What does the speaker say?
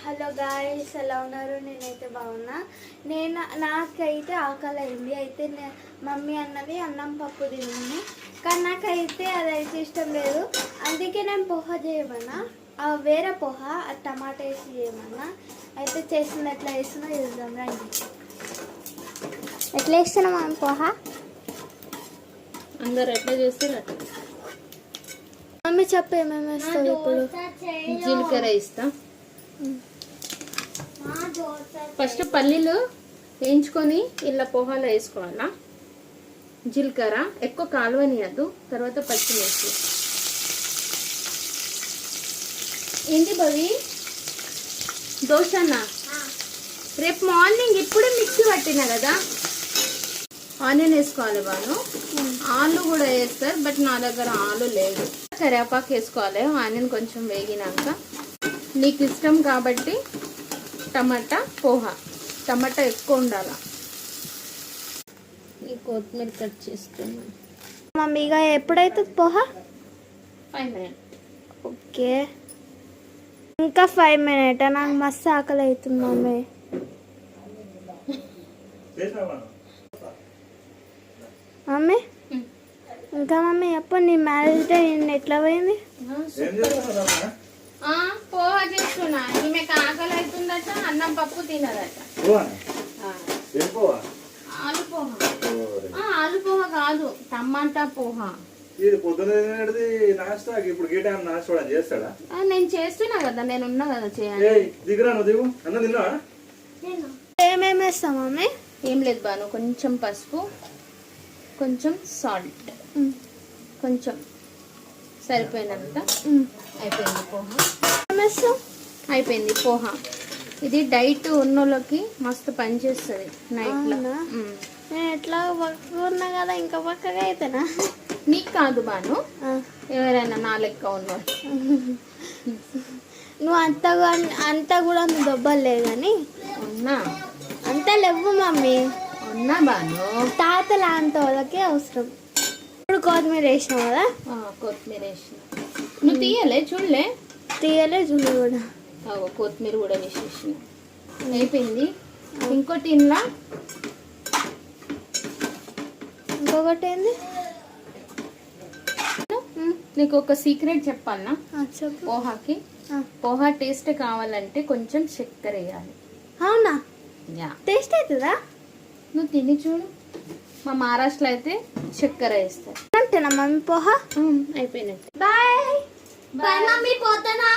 Hello guys, ఎలా ఉన్నారు? నేనైతే బాగున్నా. నాకైతే ఆకలి అయింది. అయితే మమ్మీ అన్నది అన్నం పప్పు తిన్నాను, కానీ నాకైతే అదైతే ఇష్టం లేదు. అందుకే నేను పోహా చేయమన్నా, వేరే పోహా టమాటా వేసి చేయమన్నా. అయితే చేస్తుంది ఎట్లా వేస్తున్నా చూద్దాం రండి. ఎట్లా వేస్తున్నాం మనం పోహా? అందరు ఎట్లా చేస్తారు అట్లా. మమ్మీ చెప్పు ఏమేమి వేస్తావు ఇప్పుడు? జీలకర్ర ఇస్తా. ఫస్ట్ పల్లీలు వేయించుకొని ఇలా పోహాలో వేసుకోవాలా. జీలకర్ర ఎక్కువ కాలువనియద్దు. తర్వాత పచ్చిమిర్చి. ఏంటి భవి? దోశనా? రేపు మార్నింగ్ ఇప్పుడే మిక్సీ పట్టినా కదా. ఆనియన్ వేసుకోవాలి బాను. ఆలు కూడా వేస్తారు, బట్ నా దగ్గర ఆలు లేదు. కరివేపాకు వేసుకోవాలి. ఆనియన్ కొంచెం వేగినాక నీకు ఇష్టం కాబట్టి టమాటా పోహా. టమాటా ఎక్కువ ఉండాలా. ఈ కొత్తిమీర కట్ చేసుకున్నాను. మమ్మీగా ఎప్పుడైతుంది పోహా? 5 minutes. ఓకే, ఇంకా 5 minutes. నాకు మస్తు ఆకలి అవుతుంది మమ్మీ. మమ్మీ ఇంకా మమ్మీ ఎప్పుడు నీ మ్యారేజ్ డే ఎట్లా పోయింది? పోహా చేస్తున్నా. ఈమెకు ఆకలి అవుతుందట, అన్నం పప్పు తినదట. ఆలు పోహా. ఆలు పోహా కాదు, టమాటా పోహా. నేను చేస్తున్నా కదా, నేను ఉన్నా కదా చేయాలి. ఏమేమి వేస్తాం మమ్మీ? ఏం లేదు బాను, కొంచెం పసుపు, కొంచెం సాల్ట్, కొంచెం సరిపోయినంత. అయిపోయింది పోహా. అయిపోయింది పోహా. ఇది డైట్ ఉన్నోళ్ళకి మస్తు పని చేస్తుంది నైట్ లో. నేను ఎట్లా పక్కకున్నా కదా, ఇంకా పక్కగా అయితేనా? నీకు కాదు బాను, ఎవరైనా నా లెక్క ఉన్నారు. నువ్వు అంతా కూడా నువ్వు దొబ్బలేదు కానీ. ఉన్నా అంతా లేవు మమ్మీ. ఉన్నా బాను, తాత లాంటి వాళ్ళకి అవసరం. ఇప్పుడు కొత్తిమీర వేసినావు కదా? కొత్తిమీర వేసిన. నువ్వు తీయలే చూడలే? తీయలే చూడు కూడా. కొత్తిమీర కూడా వేసేసిన. అయిపోయింది. ఇంకోటి ఇంట్లో ఇంకొకటి ఏంది? నీకు ఒక సీక్రెట్ చెప్పాలనా? చెప్పు. పోహాకి పోహా టేస్ట్ కావాలంటే కొంచెం చక్కెర వేయాలి. అవునా? యా. టేస్ట్ అవుతుందా? నువ్వు తిని చూడు. మా మహారాష్ట్రలో అయితే చక్కెర వేస్తారు. అంతేనా మమ్మీ పోహా? అయిపోయినట్టు. బాయ్ బాయ్ మమ్మీ, పోతానా?